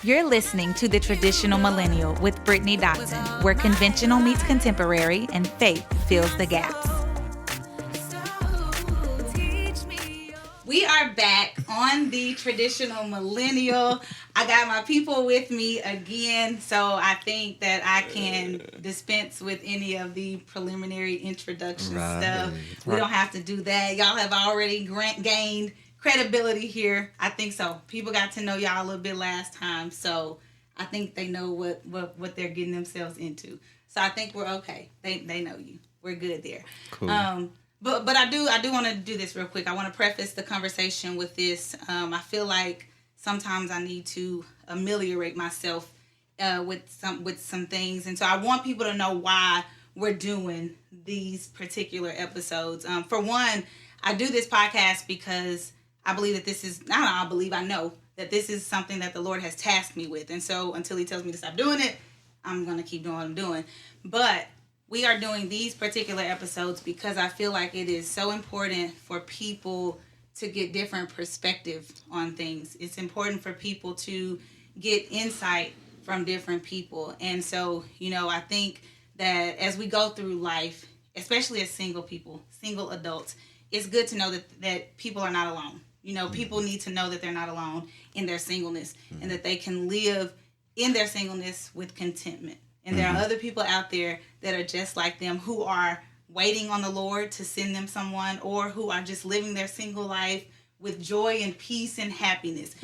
You're listening to The Traditional Millennial with Brittany Dotson, where conventional meets contemporary and faith fills the gaps. We are back on The Traditional Millennial. I got my people with me again, so I think that I can dispense with any of the preliminary introduction stuff. We don't have to do that. Y'all have already gained credibility here. I think so. People got to know y'all a little bit last time, so I think they know what they're getting themselves into. So I think we're okay. They know you. We're good there. Cool. But I do want to do this real quick. I want to preface the conversation with this. I feel like sometimes I need to ameliorate myself with some things, and so I want people to know why we're doing these particular episodes. For one, I do this podcast because I believe that this is, I know that this is something that the Lord has tasked me with. And so until he tells me to stop doing it, I'm going to keep doing what I'm doing. But we are doing these particular episodes because I feel like it is so important for people to get different perspective on things. It's important for people to get insight from different people. And so, I think that as we go through life, especially as single people, single adults, it's good to know that people are not alone. People need to know that they're not alone in their singleness and that they can live in their singleness with contentment. And there are other people out there that are just like them who are waiting on the Lord to send them someone, or who are just living their single life with joy and peace and happiness.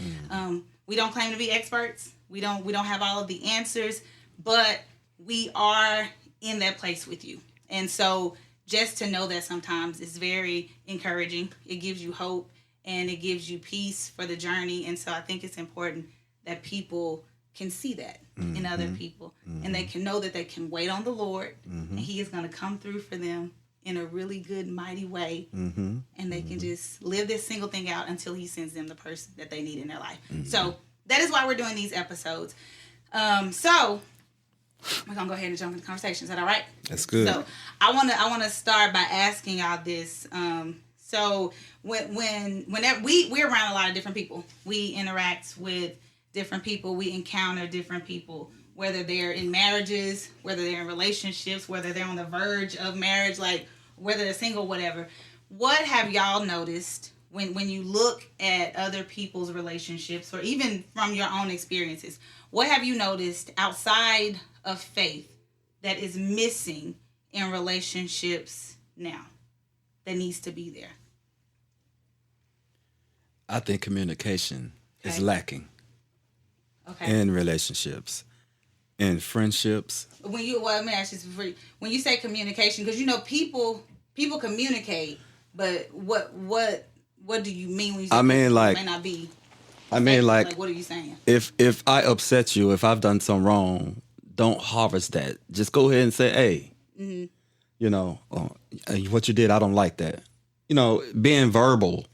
We don't claim to be experts. We don't have all of the answers, but we are in that place with you. And so just to know that sometimes is very encouraging. It gives you hope and it gives you peace for the journey. And so I think it's important that people can see that in other people, and they can know that they can wait on the Lord, and he is going to come through for them in a really good, mighty way, and they can just live this single thing out until he sends them the person that they need in their life. So that is why we're doing these episodes. So we're gonna go ahead and jump into the conversation. Is that all right? That's good. So I want to start by asking y'all this. So whenever we're around a lot of different people, we interact with different people, we encounter different people, whether they're in marriages, whether they're in relationships, whether they're on the verge of marriage, like whether they're single, whatever. What have y'all noticed when you look at other people's relationships, or even from your own experiences? What have you noticed outside of faith that is missing in relationships now that needs to be there? I think communication is lacking in relationships, in friendships. Let me ask you before. When you say communication, because people communicate, but what do you mean when you say may not be? Like what are you saying? If I upset you, if I've done something wrong, don't harvest that. Just go ahead and say, hey, what you did, I don't like that. Being verbal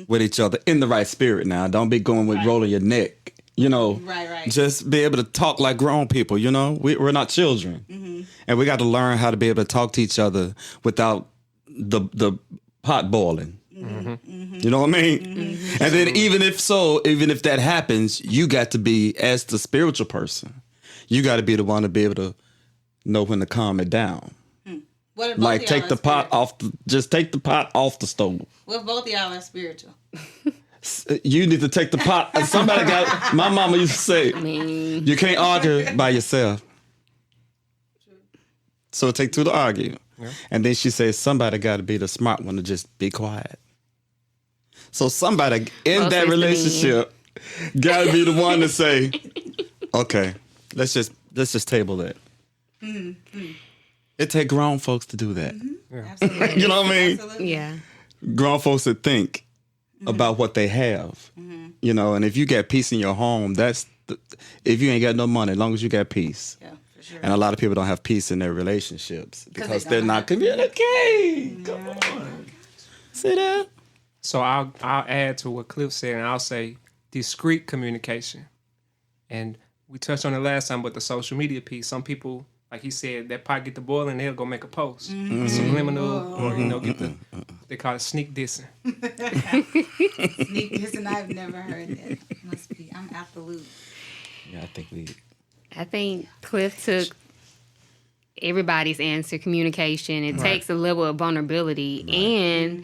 with each other in the right spirit. Now, don't be going with rolling your neck. Right. Just be able to talk like grown people. We're not children, and we got to learn how to be able to talk to each other without the pot boiling. You know what I mean? And then even if that happens, you got to be, as the spiritual person, you got to be the one to be able to know when to calm it down. Like take the pot off. Just take the pot off the stove. Well, both of y'all are spiritual. You need to take the pot. My mama used to say, you can't argue by yourself. So it takes two to argue. Yeah. And then she says, somebody got to be the smart one to just be quiet. So somebody in that relationship got to be the one to say, okay, let's just table that. It take grown folks to do that. Absolutely. You know what I mean? Absolutely. Yeah. Grown folks that think about what they have, and if you got peace in your home, if you ain't got no money, as long as you got peace. Yeah, for sure. And a lot of people don't have peace in their relationships because they're not communicating. Come on. See that? So I'll add to what Cliff said, and I'll say discreet communication. And we touched on it last time, but the social media piece, some people, like he said, that pot get the boiling, they'll go make a post. Subliminal, or, get they call it sneak dissing. Sneak dissing, I've never heard that. I'm absolute. Yeah, I think Cliff took everybody's answer, communication. It takes a level of vulnerability and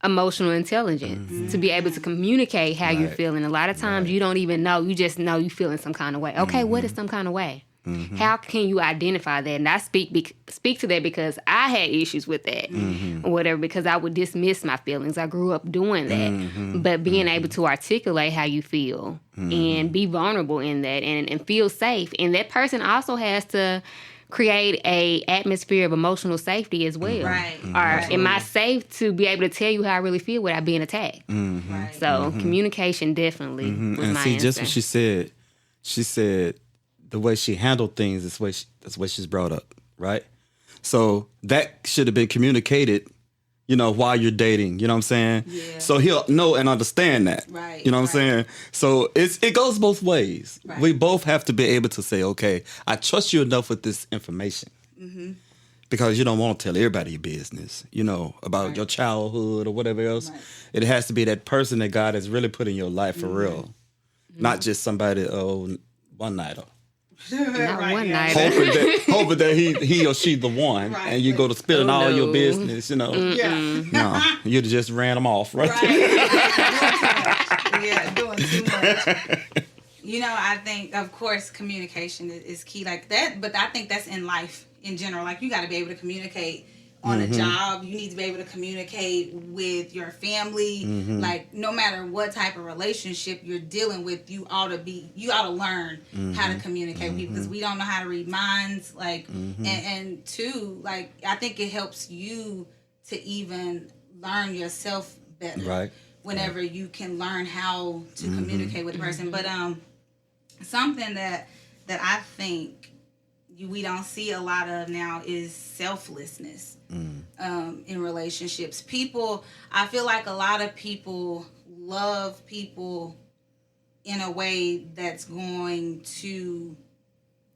emotional intelligence to be able to communicate how you're feeling. A lot of times you don't even know. You just know you feeling some kind of way. Okay, what is some kind of way? How can you identify that? And I speak to that because I had issues with that or whatever, because I would dismiss my feelings. I grew up doing that. But being able to articulate how you feel and be vulnerable in that and feel safe. And that person also has to create a atmosphere of emotional safety as well. Right. Or am I safe to be able to tell you how I really feel without being attacked? Right. So communication definitely was and my see, answer. just what she said the way she handled things is that's the way she's brought up, right? So that should have been communicated, while you're dating, you know what I'm saying? Yeah. So he'll know and understand that. Right. You know what I'm saying? So it goes both ways. Right. We both have to be able to say, okay, I trust you enough with this information. Because you don't want to tell everybody your business, about your childhood or whatever else. Right. It has to be that person that God has really put in your life for real. Not just somebody, one nighter. Not one night. Hoping that he or she the one, and you go to spilling all your business, Yeah. No, you just ran them off, right? Yeah, doing too much. I think, of course, communication is key like that, but I think that's in life in general. Like, you got to be able to communicate on a job. You need to be able to communicate with your family. Like, no matter what type of relationship you're dealing with, you ought to learn how to communicate with people, because we don't know how to read minds. Like, and two, like, I think it helps you to even learn yourself better. Right. Whenever you can learn how to communicate with a person. But something that I think we don't see a lot of now is selflessness in relationships. I feel like a lot of people love people in a way that's going to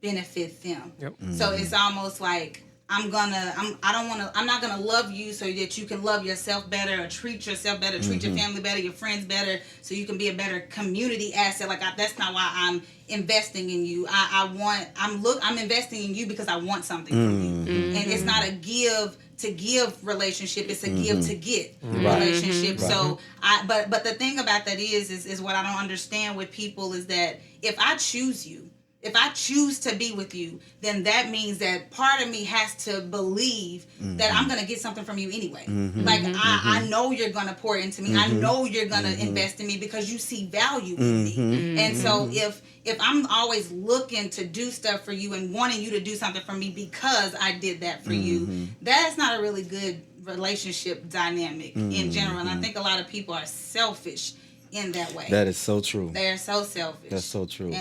benefit them. Yep. So it's almost like I'm not gonna love you so that you can love yourself better or treat yourself better, treat your family better, your friends better, so you can be a better community asset. Like, that's not why I'm investing in you. I'm investing in you because I want something from you, and it's not a give to give relationship. It's a give to get relationship. Right. So but the thing about that is what I don't understand with people is that if I choose you. If I choose to be with you, then that means that part of me has to believe that I'm going to get something from you anyway. Like, I know you're going to pour into me. I know you're going to invest in me because you see value in me. And so if I'm always looking to do stuff for you and wanting you to do something for me because I did that for you, that's not a really good relationship dynamic in general. And I think a lot of people are selfish in that way. That is so true. They're so selfish. That's so true.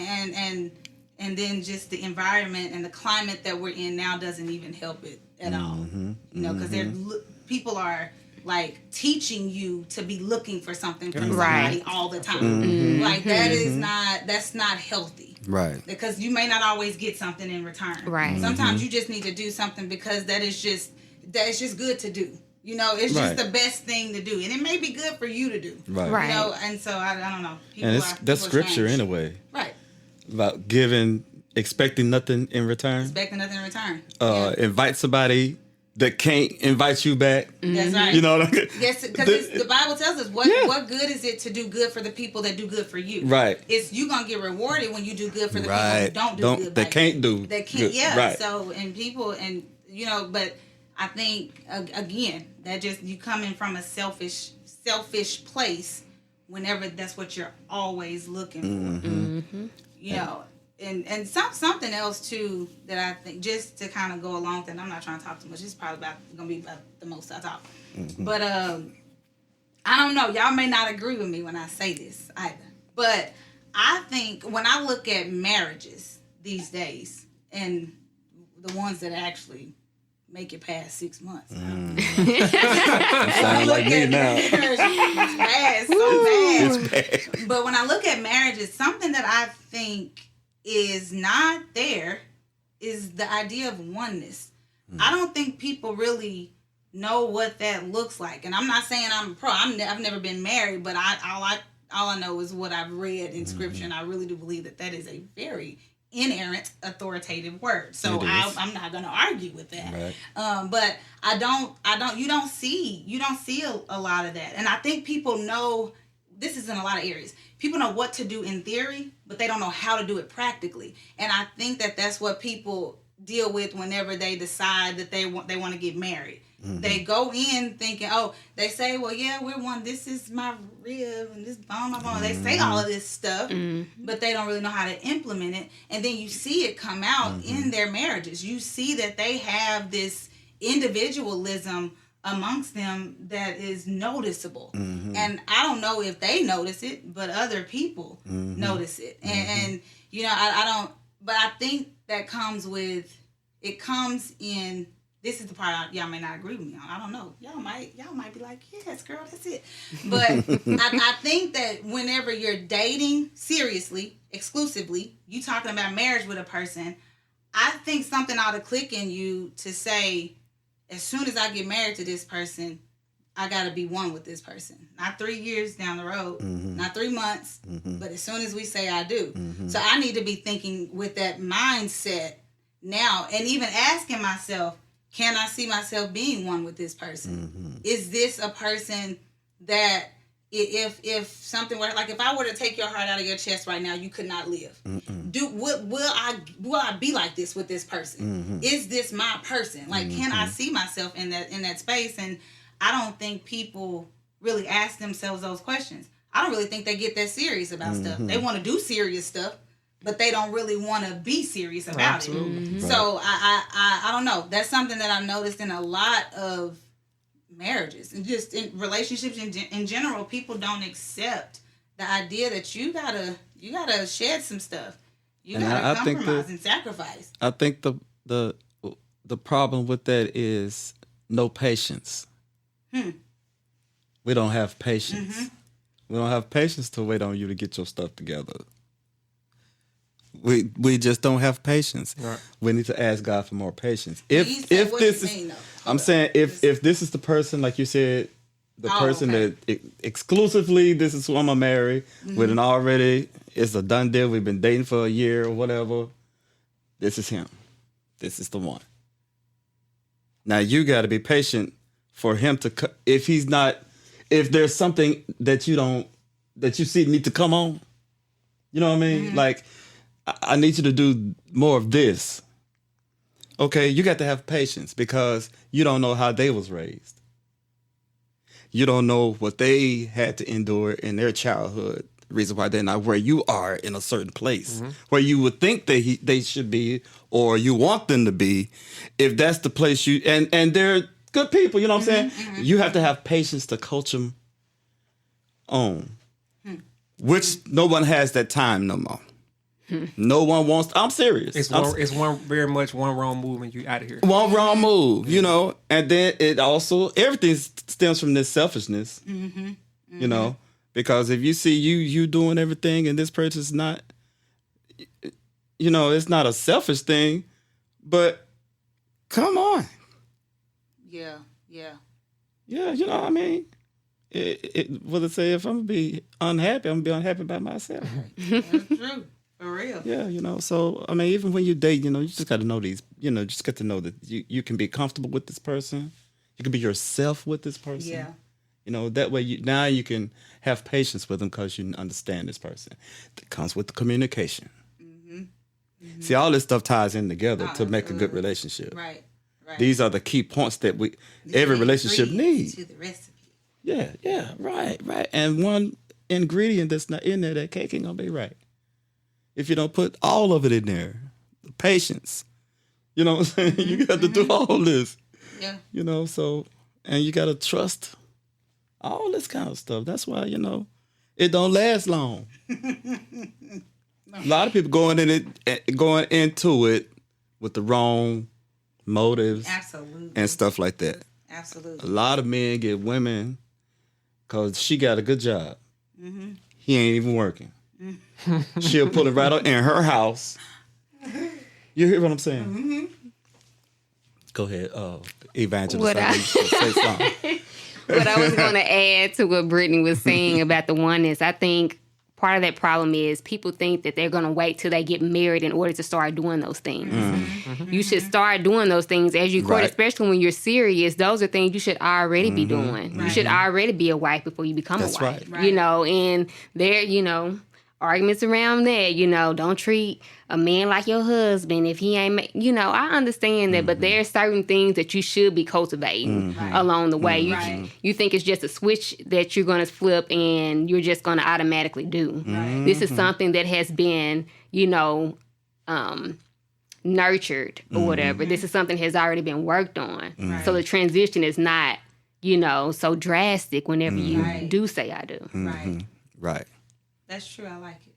And then just the environment and the climate that we're in now doesn't even help it at all. Because people are like teaching you to be looking for something from somebody all the time. Like, that's not healthy. Right. Because you may not always get something in return. Right. Sometimes you just need to do something because that's just good to do. It's just the best thing to do. And it may be good for you to do. Right. And so I don't know. That's scripture anyway. Right. About expecting nothing in return. Expecting nothing in return. Invite somebody that can't invite you back. That's right. Yes, because the Bible tells us what good is it to do good for the people that do good for you. Right. It's you gonna get rewarded when you do good for the people who don't do good. They can't do. They can't. Good. Yeah. Right. So but I think again that just you coming from a selfish place whenever that's what you're always looking for. And something else too that I think, just to kind of go along with it, I'm not trying to talk too much. It's probably gonna be about the most I talk. But I don't know. Y'all may not agree with me when I say this either. But I think when I look at marriages these days and the ones that actually make it past 6 months. Sound like me now. It's bad, so bad. It's bad. But when I look at marriages, something that I think is not there is the idea of oneness. I don't think people really know what that looks like. And I'm not saying I'm a pro. I've never been married, but All I know is what I've read in Scripture, and I really do believe that is a very inerrant, authoritative word. So I'm not going to argue with that. Right. But you don't see a lot of that, and I think people know. This is in a lot of areas. People know what to do in theory, but they don't know how to do it practically. And I think that's what people deal with whenever they decide that they want to get married. Mm-hmm. They go in thinking, they say, well, yeah, we're one. This is my rib and this bone, my bone. They say all of this stuff, but they don't really know how to implement it. And then you see it come out in their marriages. You see that they have this individualism amongst them that is noticeable. And I don't know if they notice it, but other people notice it. And I don't, but I think that comes in, this is the part y'all may not agree with me on. I don't know. Y'all might be like, yes, girl, that's it. But I think that whenever you're dating seriously, exclusively, you talking about marriage with a person, I think something ought to click in you to say, as soon as I get married to this person, I got to be one with this person. Not 3 years down the road, not 3 months, but as soon as we say I do. So I need to be thinking with that mindset now, and even asking myself, can I see myself being one with this person? Is this a person that if something were, like if I were to take your heart out of your chest right now, you could not live. Will I be like this with this person? Is this my person? Like, can I see myself in that space? And I don't think people really ask themselves those questions. I don't really think they get that serious about stuff. They want to do serious stuff, but they don't really want to be serious about it. So I don't know. That's something that I've noticed in a lot of marriages and just in relationships in general. People don't accept the idea that you gotta shed some stuff. You gotta compromise and sacrifice. I think the problem with that is no patience. We don't have patience. We don't have patience to wait on you to get your stuff together. We just don't have patience. Right. We need to ask God for more patience. If this is, I'm saying if this is the person, like you said, the person that exclusively this is who I'm gonna marry, with an already, it's a done deal. We've been dating for a year or whatever. This is him. This is the one. Now you got to be patient for him to. If there's something that you see need to come on, you know what I mean? Like, I need you to do more of this. Okay, you got to have patience because you don't know how they was raised. You don't know what they had to endure in their childhood. The reason why they're not where you are in a certain place where you would think they should be, or you want them to be. If that's the place and they're good people, you know what I'm saying? You have to have patience to coach them on, which no one has that time no more. No one wants. I'm serious. It's very much one wrong move and you out of here. One wrong move, and then it also everything stems from this selfishness, because if you see you doing everything and this person's not, it's not a selfish thing, but come on. Yeah. What I mean. What it say? If I'm gonna be unhappy, I'm gonna be unhappy by myself. That's true. For real. Yeah, so, I mean, even when you date, you just got to know just get to know that you can be comfortable with this person. You can be yourself with this person. Yeah. That way you can have patience with them because you understand this person. That comes with the communication. See, all this stuff ties in together to make a good relationship. Right. These are the key points that every relationship needs. To the recipe. Yeah, right. And one ingredient that's not in there, that cake ain't going to be right. If you don't put all of it in there, patience, you know what I'm saying? You got to do all this, so, and you got to trust all this kind of stuff. That's why, it don't last long. A lot of people going into it with the wrong motives. Absolutely. And stuff like that. Absolutely. A lot of men get women because she got a good job. He ain't even working. She'll put it right up in her house. You hear what I'm saying? Go ahead, evangelist. But I was going to add to what Brittany was saying about the oneness. I think part of that problem is people think that they're going to wait till they get married in order to start doing those things. You should start doing those things as you court, especially when you're serious. Those are things you should already be doing. You should already be a wife before you become a wife. Right. You know, and there, you know, arguments around that, you know, don't treat a man like your husband if he ain't, you know, I understand that, but there are certain things that you should be cultivating along the way. You think it's just a switch that you're going to flip and you're just going to automatically do. This is something that has been, you know, nurtured or whatever. This is something that has already been worked on. So the transition is not, you know, so drastic whenever you do say I do. Right. That's true. I like it.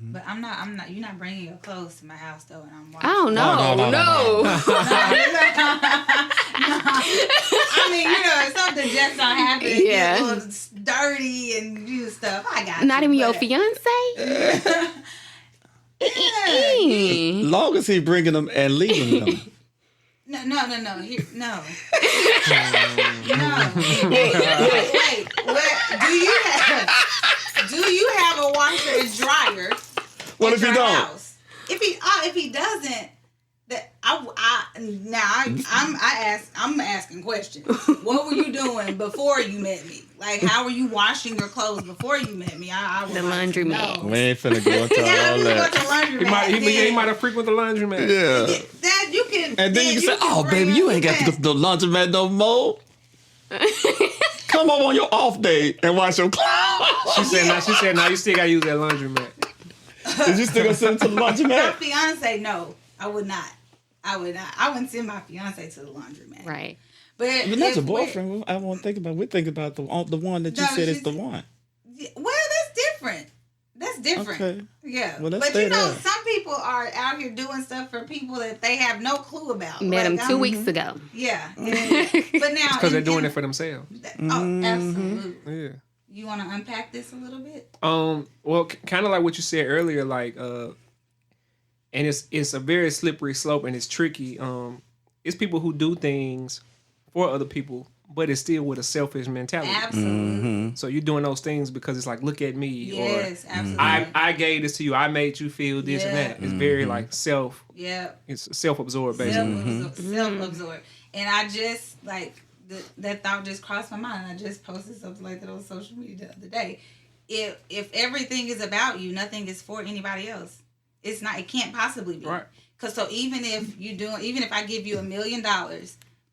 But I'm not. You're not bringing your clothes to my house though, and I'm watching. Oh no! I mean, you know, if something just don't happen, get a little dirty and do stuff. I got not you, even your fiance. Long as he bringing them and leaving them. No. Here, no. Wait. What do you have a washer and dryer? What if he don't? House? If he doesn't, I'm asking questions. What were you doing before you met me? Like, how were you washing your clothes before you met me? I The laundromat. We ain't finna go into all that. He might have frequented the laundromat. Yeah. That you can. And then you can say, "Oh, baby, you ain't got to go to the laundromat no more. Come on your off day and wash your clothes." She said, "No, you still gotta use that laundromat." Is you still gonna send him to the My laundromat? fiance, no, I would not. I wouldn't send my fiance to the laundromat. Right. But not your boyfriend. I won't think about. We think about the one that you said is the one. Well, that's different. That's different. Okay. Yeah. Well, but you know, some people are out here doing stuff for people that they have no clue about. Met him 2 weeks ago. Yeah. But now because they're doing it for themselves. Oh, absolutely. Yeah. You want to unpack this a little bit? Well, kind of like what you said earlier, like, and it's a very slippery slope and it's tricky. It's people who do things for other people, but it's still with a selfish mentality. Absolutely. So you're doing those things because it's like, look at me. Yes, absolutely. I gave this to you. I made you feel this and that. It's very like self. Yeah. It's self-absorbed, basically. Self-absorbed. And I just like that thought just crossed my mind. I just posted something like that on social media the other day. If everything is about you, nothing is for anybody else. It's not. It can't possibly be. Right. Because so even if I give you $1 million,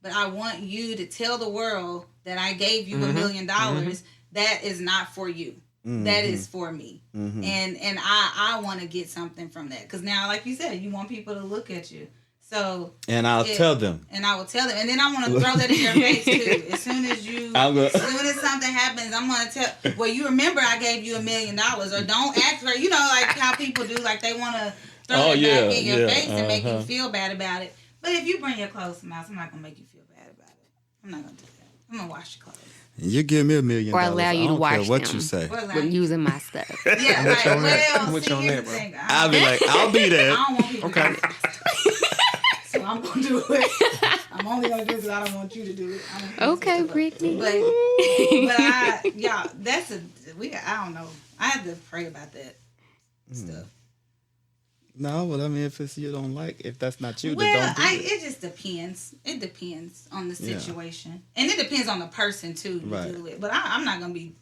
but I want you to tell the world that I gave you $1 million, that is not for you. That is for me. And I want to get something from that. Because now, like you said, you want people to look at you. So I'll tell them. And I will tell them. And then I want to throw that in your face too. As soon as something happens, I'm going to tell. Well, you remember I gave you $1 million, or don't act for. You know, like how people do. Like they want to throw it back in your face and make you feel bad about it. But if you bring your clothes to my house, I'm not going to make you feel bad about it. I'm not going to do that. I'm going to wash your clothes. You give me $1 million, or allow you to wash what them. You say? With using my stuff. Yeah, right. Well, What's your name, bro? I'll be like, I'll be there. I don't want people to do that. So I'm going to do it. I'm only going to do it because I don't want you to do it. Okay, Brittany. But that's I don't know. I have to pray about that stuff. No, well, I mean, if you don't like, if that's not you, well, then don't do it. It just depends. It depends on the situation. And it depends on the person, too, you deal with. But I'm not going to be,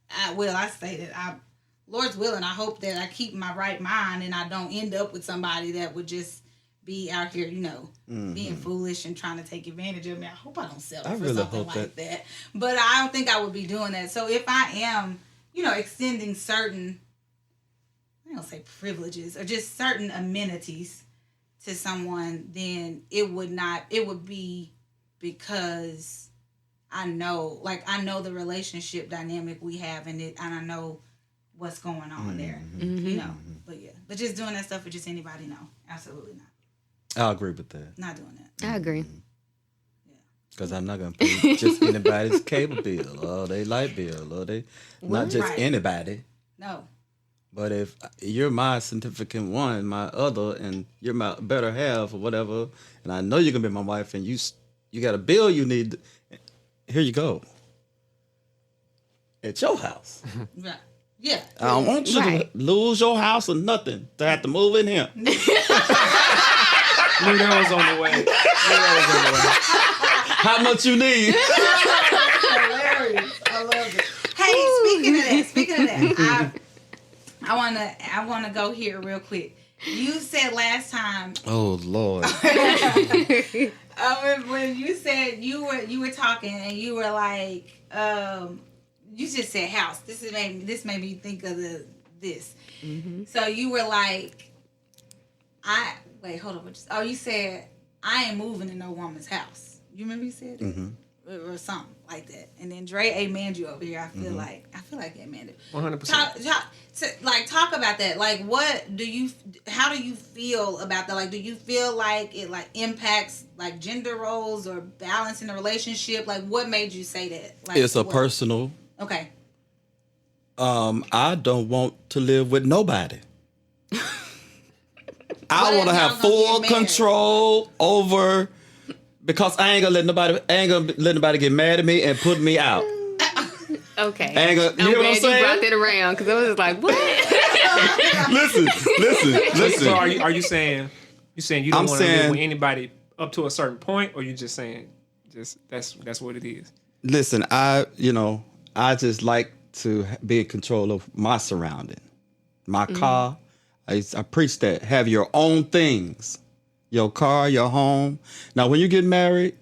I say that Lord's willing, I hope that I keep my right mind and I don't end up with somebody that would just be out here, you know, being foolish and trying to take advantage of me. I hope I don't settle for something like that. But I don't think I would be doing that. So if I am, you know, extending certain, I don't say privileges, or just certain amenities to someone, then it would be because I know the relationship dynamic we have in it, and I know what's going on there, you know. But just doing that stuff for just anybody, no, absolutely not. I'll agree with that. Not doing that. I agree. Because I'm not going to pay just anybody's cable bill or their light bill or not just anybody. No. But if you're my significant one, my other, and you're my better half or whatever, and I know you're going to be my wife and you got a bill you need, here you go. at your house. Right. Yeah. I don't want you Right. to lose your house or nothing to have to move in here. Knew that was on the way. How much you need? Hilarious. I love it. Hey, speaking of that, I wanna go here real quick. You said last time, Oh Lord. when you said you were talking and you were like, you just said house. This made me think of this. Mm-hmm. So you were like, hold on. You said I ain't moving in no woman's house. You remember you said that? Mm-hmm. Or something like that. And then Dre amened you over here. I feel like he amended. 100%. Talk about that. Like, how do you feel about that? Like, do you feel like it like impacts like gender roles or balance in the relationship? Like, what made you say that? Like, It's a personal. Okay. I don't want to live with nobody. I What want to if have y'all gonna full get married? control over, because I ain't gonna let nobody get mad at me and put me out. Okay. Ain't gonna, you I'm hear what I'm glad you saying? brought that around because I was just like, what? Listen. So are you saying you don't I'm want to live saying- with anybody up to a certain point, or you just saying that's what it is? Listen, I just like to be in control of my surrounding. My car, I preach that. Have your own things. Your car, your home. Now, when you get married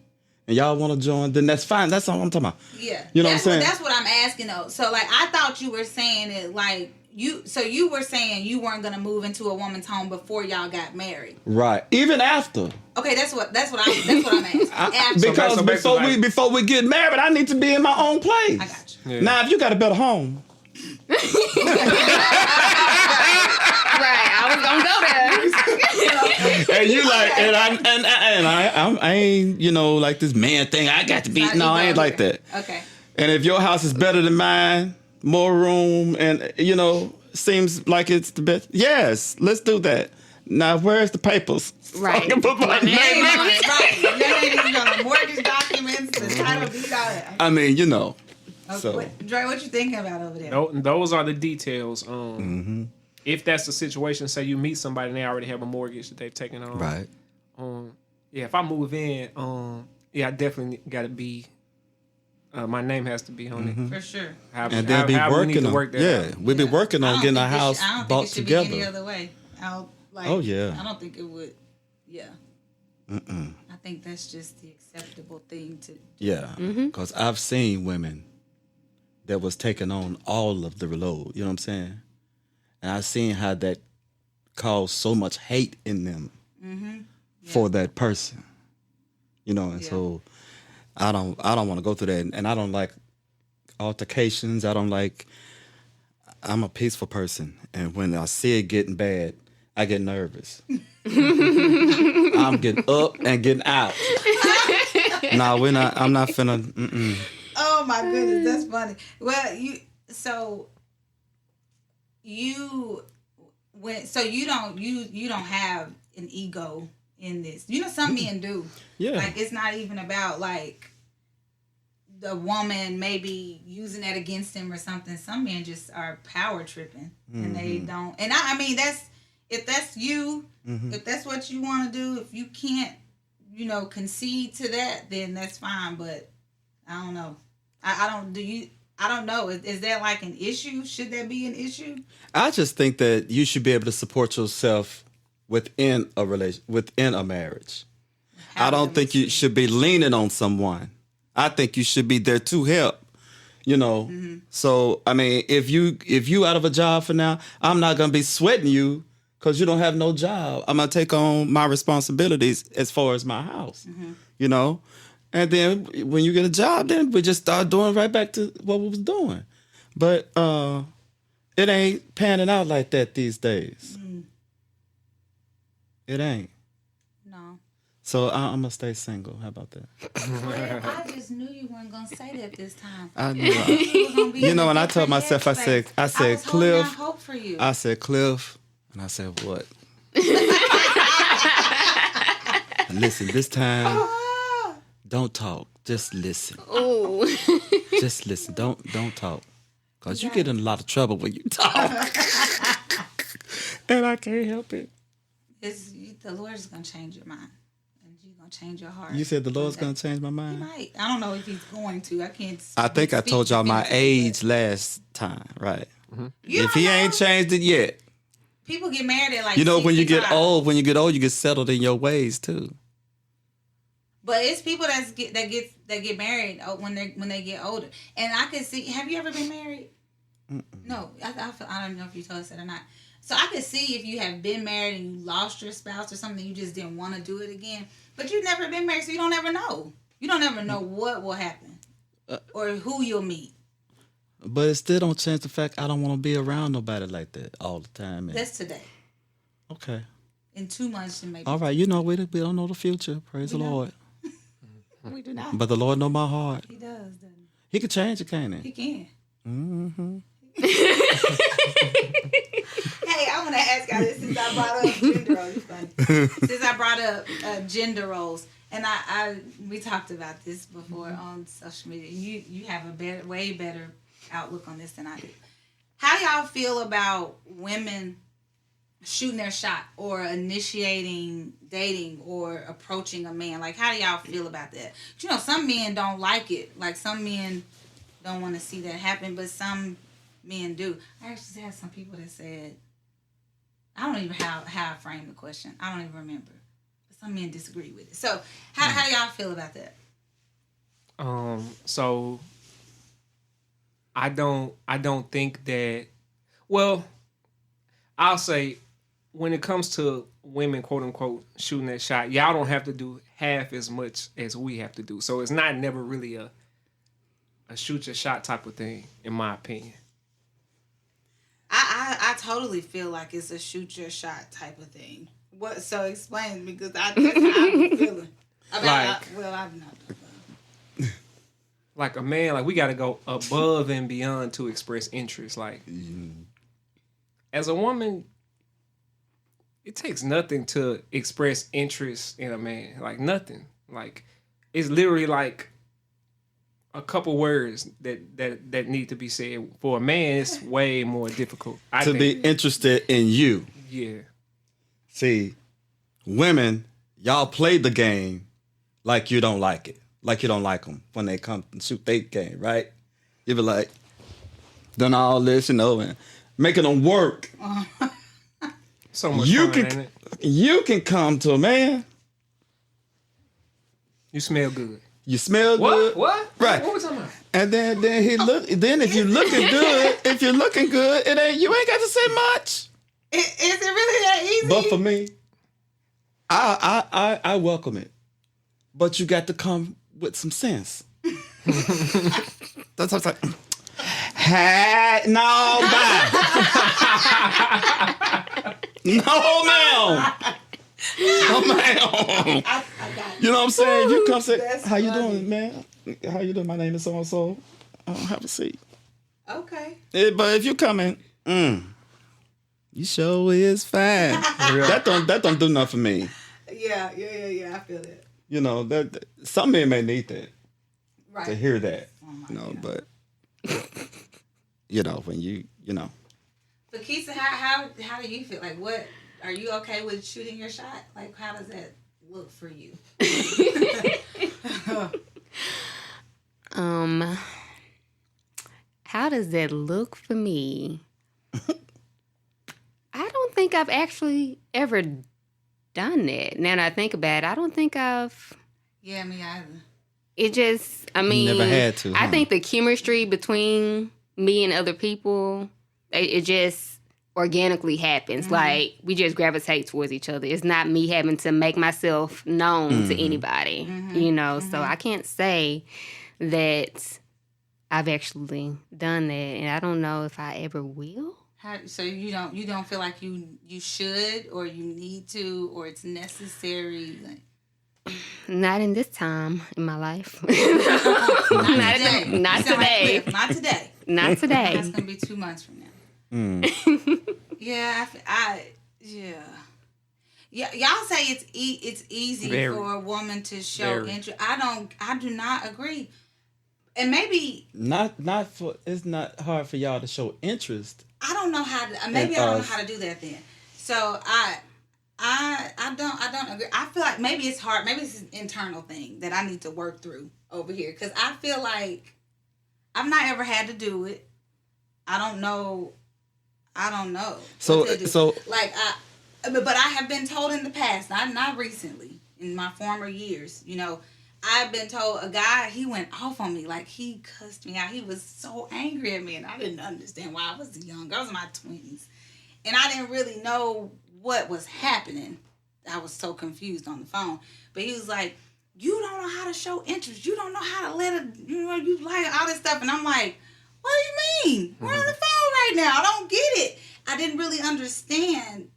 and y'all want to join, then that's fine. That's all I'm talking about. Yeah. You know what I'm saying? That's what I'm asking though. So like, I thought you were saying it like you were saying you weren't gonna move into a woman's home before y'all got married. Right. Even after. Okay, that's what I'm asking. After. Because So basically, before we get married, I need to be in my own place. I got you. Yeah. Now, if you got a better home, Right. I was going to go there. and you like, I ain't, like this man thing. I got to be. Not No, I ego ain't like here. that. Okay. And if your house is better than mine, more room, and seems like it's the best. Yes, let's do that. Now, where's the papers? Right. I can put my name on it. Right. Your name is on the mortgage documents, the title deed, all that. I mean, Okay. so. Dre, what you thinking about over there? Those are the details. If that's the situation, say you meet somebody and they already have a mortgage that they've taken on. Right. If I move in, I definitely got to be. My name has to be on it. For sure. And then be working on. We'll be working on getting a house bought together. I don't think it should be any other way. Oh, yeah. I don't think it would. Yeah. I think that's just the acceptable thing to do. Yeah, because I've seen women that was taking on all of the load. You know what I'm saying? And I've seen how that caused so much hate in them for that person. And so I don't want to go through that, and I don't like altercations. I'm a peaceful person, and when I see it getting bad, I get nervous. I'm getting up and getting out. No, we're not. I'm not finna. Mm-mm. Oh my goodness, that's funny. Well, you don't have an ego in this. Some men do. Yeah. Like, it's not even about like the woman maybe using that against him or something. Some men just are power tripping and they don't. And I mean, if that's you, if that's what you want to do, if you can't, concede to that, then that's fine. But I don't know. I don't know. Is that like an issue? Should that be an issue? I just think that you should be able to support yourself within a marriage. I don't think you should be leaning on someone. I think you should be there to help. So I mean, if you out of a job for now, I'm not gonna be sweating you because you don't have no job. I'm gonna take on my responsibilities as far as my house. And then when you get a job, then we just start doing right back to what we was doing. But it ain't panning out like that these days. It ain't. No. So I'm gonna stay single. How about that? I just knew you weren't gonna say that this time. I knew. And I told myself, I said, Cliff. Hope for you. I said, Cliff, and I said, what? Listen, this time, don't talk. Just listen. Ooh. Just listen. Don't talk. Because you get in a lot of trouble when you talk. And I can't help it. The Lord's going to change your mind. And He's going to change your heart. You said the Lord's going to change my mind? He might. I don't know if He's going to. I can't I think I told y'all my age last time, right? If He ain't changed it yet. People get married at like You know, when you get 65. old, you get settled in your ways too. But it's people that get married when they get older, and I can see. Have you ever been married? No, I don't know if you told us that or not. So I could see if you have been married and you lost your spouse or something, you just didn't want to do it again. But you've never been married, so you don't ever know. You don't ever know what will happen or who you'll meet. But it still don't change the fact I don't want to be around nobody like that all the time. Man. That's today. Okay. In 2 months, maybe. All right, we don't know the future. Praise the Lord. We do not. But the Lord know my heart. He does, doesn't he? He can change it, can't he? He can. Mm-hmm. Hey, I want to ask y'all this since I brought up gender roles. It's funny. Since I brought up gender roles, and we talked about this before on social media. You have a way better outlook on this than I do. How y'all feel about women shooting their shot or initiating dating or approaching a man? Like, how do y'all feel about that? You know, some men don't like it. Like, some men don't want to see that happen, but some men do. I actually had some people that said, I don't even how I framed the question. I don't even remember. But some men disagree with it. So, how do y'all feel about that? So I don't think that. Well, I'll say, when it comes to women, quote unquote, shooting that shot, y'all don't have to do half as much as we have to do. So it's not never really a shoot your shot type of thing, in my opinion. I totally feel like it's a shoot your shot type of thing. What? So explain, because that's how I'm feeling. I'm not. Like a man, like we got to go above and beyond to express interest. Like as a woman, it takes nothing to express interest in a man. Like nothing. Like it's literally like a couple words that need to be said. For a man, it's way more difficult. I think. Be interested in you. Yeah. See, women, y'all play the game like you don't like it. Like you don't like them when they come and shoot their game, right? You be like, done all this, and making them work. So much fun, ain't it? You can come to a man. You smell good. You smell good. What? Right. What we talking about? And then he look. Then if you're looking good, you ain't got to say much. Is it really that easy? But for me, I welcome it. But you got to come with some sense. That's what I'm saying. Hey, no, bye. No, ma'am. No, ma'am. I got You know what I'm saying? You come say, That's how you funny. doing, man? How you doing? My name is so-and-so. I don't have a seat. Okay. But if you come in, you sure is fine. That don't do nothing for me. Yeah. I feel that. You know, that some men may need that Right. to hear that. Oh my You know, God. but when you know. Vakesia, how do you feel? Like, what are you okay with shooting your shot? Like, how does that look for you? How does that look for me? I don't think I've actually ever done that. Now that I think about it, I don't think I've. Yeah, me either. It just, I mean, never had to, I huh? think the chemistry between me and other people, it just organically happens. Like, we just gravitate towards each other. It's not me having to make myself known to anybody, you know? So I can't say that I've actually done that, and I don't know if I ever will. So you don't feel like you should or you need to or it's necessary? Like, Not in this time in my life. not today. Not You sound like today. Cliff. Not today. Not today. That's gonna be 2 months from now. Yeah, yeah. Y'all say it's easy Very. for a woman to show Very. interest. I do not agree. and maybe not for. It's not hard for y'all to show interest. I don't know how to. Maybe I don't know how to do that then. So I don't agree. I feel like maybe it's hard. Maybe it's an internal thing that I need to work through over here because I feel like I've not ever had to do it. I don't know. So like but I have been told in the past, not recently, in my former years, you know, I've been told a guy, he went off on me, like he cussed me out. He was so angry at me, and I didn't understand why. I was young. I was in my 20s, and I didn't really know what was happening. I was so confused on the phone. But he was like, "You don't know how to show interest. You don't know how to let it. You know, you like all this stuff." And I'm like, "What do you mean? We're on the phone right now. I don't get it." I didn't really understand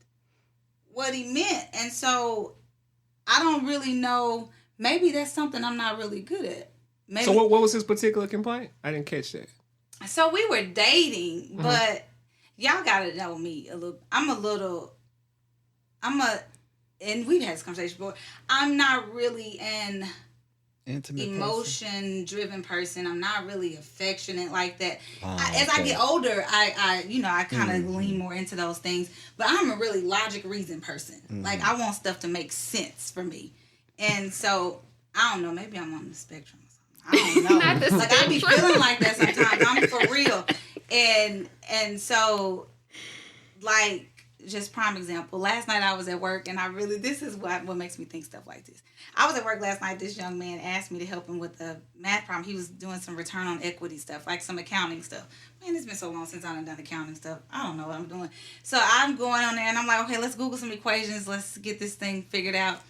what he meant, and so I don't really know. Maybe that's something I'm not really good at. Maybe. So what was his particular complaint? I didn't catch that. So we were dating, but y'all gotta know me a little. And we've had this conversation before. I'm not really an intimate emotion-driven person. I'm not really affectionate like that. As I get older, I kind of lean more into those things. But I'm a really logic reason person. Like I want stuff to make sense for me. And so, I don't know, maybe I'm on the spectrum or something. I don't know. Like, I be feeling like that sometimes. I'm for real. And so, like, just prime example. Last night I was at work, and this is what makes me think stuff like this. I was at work last night. This young man asked me to help him with a math problem. He was doing some return on equity stuff, like some accounting stuff. Man, it's been so long since I've done accounting stuff. I don't know what I'm doing. So I'm going on there, and I'm like, okay, let's Google some equations. Let's get this thing figured out.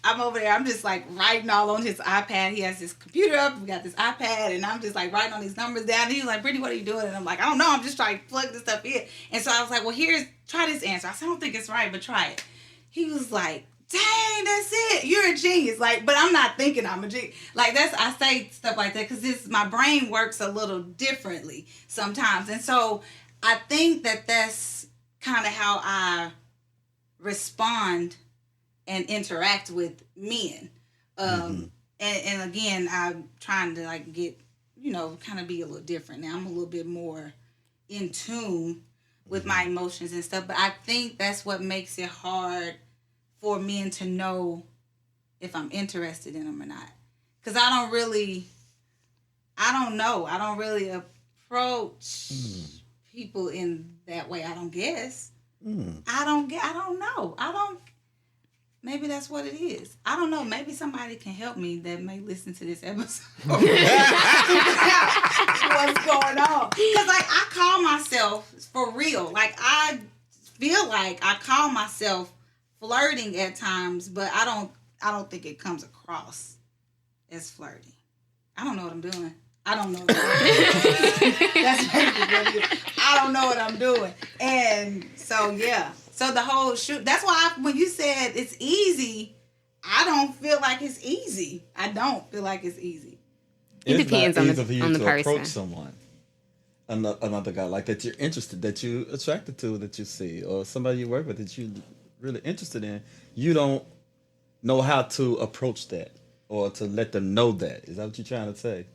I'm over there. I'm just like writing all on his iPad. He has his computer up. We got this iPad, and I'm just like writing all these numbers down. And he was like, "Brittany, what are you doing?" And I'm like, "I don't know. I'm just trying to plug this stuff in." And so I was like, "Well, try this answer." I said, "I don't think it's right, but try it." He was like, "Dang, that's it. You're a genius." Like, but I'm not thinking I'm a genius. Like I say stuff like that because my brain works a little differently sometimes, and so I think that's kind of how I respond and interact with men. And again, I'm trying to like get, kind of be a little different now. I'm a little bit more in tune with my emotions and stuff. But I think that's what makes it hard for men to know if I'm interested in them or not. Because I don't know. I don't really approach people in that way. I don't guess. I don't know. Maybe that's what it is. I don't know. Maybe somebody can help me that may listen to this episode. What's going on? Because, like, I call myself, for real, like, I feel like I call myself flirting at times, but I don't think it comes across as flirting. I don't know what I'm doing. I don't know what I'm doing. That's basically what it is. I don't know what I'm doing. And so, yeah. So the whole shoot, that's why when you said it's easy, I don't feel like it's easy. I don't feel like it's easy. It depends on the person. Approach someone, another guy like that you're interested, that you attracted to, that you see, or somebody you work with that you're really interested in. You don't know how to approach that or to let them know that. Is that what you're trying to say?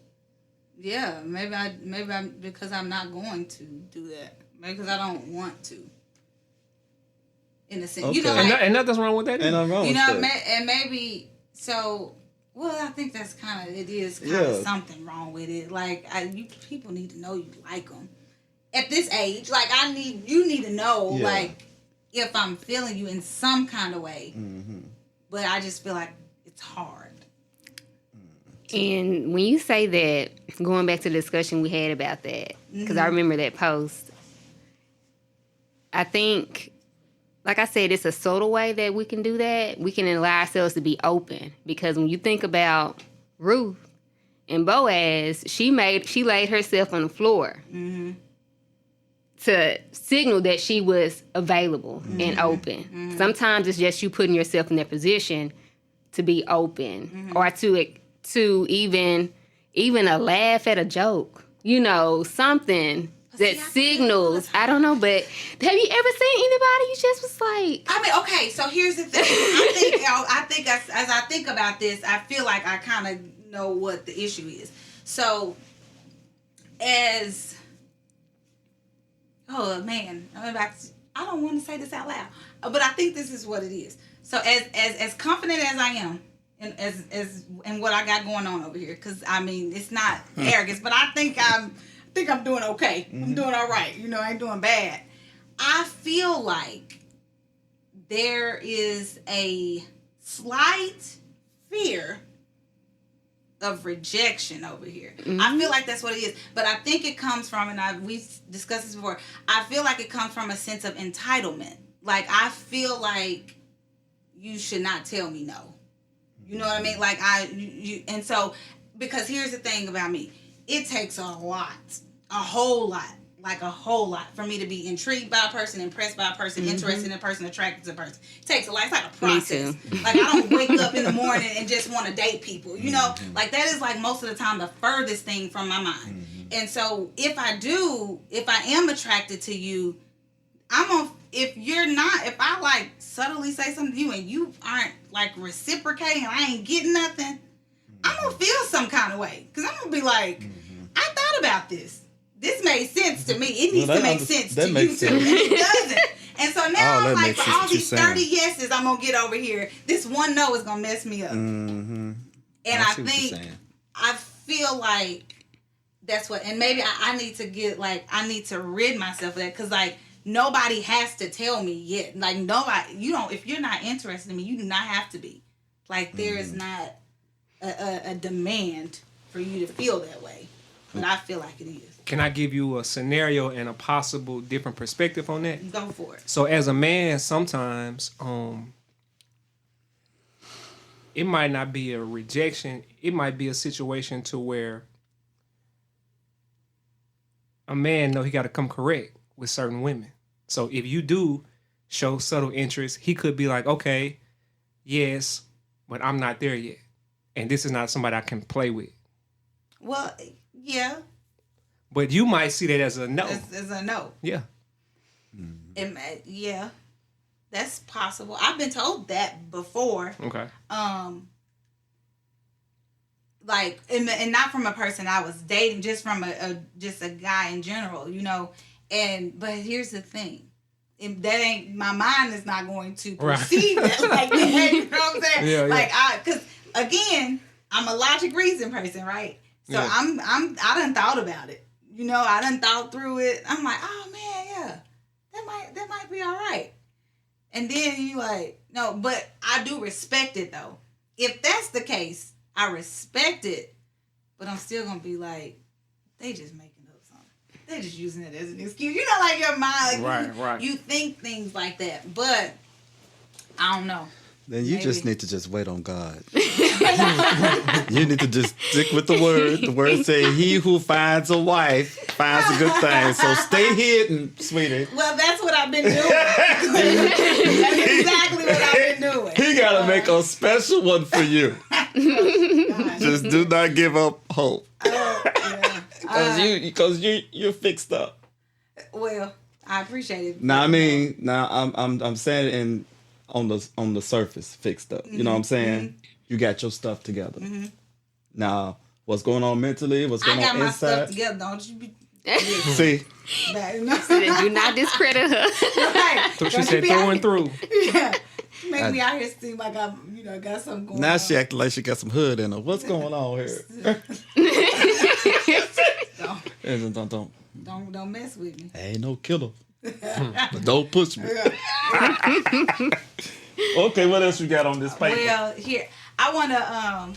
Yeah, maybe I'm because I'm not going to do that. Maybe because I don't want to. In a sense, okay. And nothing's wrong with that. Ain't nothing wrong with that. And maybe so. Well, I think that's kind of something wrong with it. Like, people need to know you like them at this age. Like, you need to know, like, if I'm feeling you in some kind of way. Mm-hmm. But I just feel like it's hard. And when you say that, going back to the discussion we had about that, because I remember that post, I think, like I said, it's a subtle way that we can do that. We can allow ourselves to be open. Because when you think about Ruth and Boaz, she laid herself on the floor to signal that she was available and open. Sometimes it's just you putting yourself in that position to be open or to even a laugh at a joke. Something that signals. I don't know, but have you ever seen anybody you just was like? I mean, okay, so here's the thing. I think as I think about this, I feel like I kind of know what the issue is. So as oh man, I don't want to say this out loud, but I think this is what it is. So as confident as I am, and as in what I got going on over here, because I mean it's not arrogance, but I think I'm doing okay. I'm doing all right. You know, I ain't doing bad. I feel like there is a slight fear of rejection over here. I feel like that's what it is. But I think it comes from, and we've discussed this before, I feel like it comes from a sense of entitlement. Like, I feel like you should not tell me no. You know what I mean? Like, and so, because here's the thing about me. It takes a whole lot for me to be intrigued by a person, impressed by a person, interested in a person, attracted to a person. It takes a lot. It's like a process. Like, I don't wake up in the morning and just want to date people, you know? Like, that is like most of the time the furthest thing from my mind. And so if I am attracted to you, if I like subtly say something to you and you aren't like reciprocating and I ain't getting nothing, I'm going to feel some kind of way. Because I'm going to be like, I thought about this. This made sense to me. It needs to make sense to you too. And it doesn't. And so now I'm like, for all these 30 yeses I'm going to get over here, this one no is going to mess me up. And I feel like that's what, and maybe I need to I need to rid myself of that, because like nobody has to tell me yet. Like nobody, if you're not interested in me, you do not have to be. Like there is not a demand for you to feel that way. But I feel like it is. Can I give you a scenario and a possible different perspective on that? Go for it. So as a man, sometimes it might not be a rejection. It might be a situation to where a man know he got to come correct with certain women. So if you do show subtle interest, he could be like, okay, yes, but I'm not there yet. And this is not somebody I can play with. Well, yeah. But you might see that as a no. As a no. Yeah. Yeah. That's possible. I've been told that before. Okay. Like, and not from a person I was dating, just from just a guy in general, you know. But here's the thing. My mind is not going to perceive that like that. You know what I'm saying? Yeah, like, because again, I'm a logic reason person, right? So yeah. I done thought about it. You know, I done thought through it. I'm like, oh man, yeah, that might be all right. And then you like, no, but I do respect it though. If that's the case, I respect it, but I'm still gonna be like, they just making up something. They're just using it as an excuse. You know, like your mind, like right. You think things like that, but I don't know. Then you just need to just wait on God. You need to just stick with the word. The word say, he who finds a wife finds a good thing. So stay hidden, sweetie. Well, that's what I've been doing. That's exactly what I've been doing. He got to make a special one for you. Just do not give up hope. Because you're fixed up. Well, I appreciate it. Now, I mean, I'm saying it on the surface, fixed up. You know what I'm saying? You got your stuff together. Now, what's going on mentally? What's going on inside? I got my stuff together. Don't you be... See? Do not discredit her. Right. So she said through and through. Yeah. Make me out here seem like I'm, got something going on. Now she acting like she got some hood in her. What's going on here? Don't mess with me. I ain't no killer. But don't push me. Okay, what else you got on this paper? Well, here I want to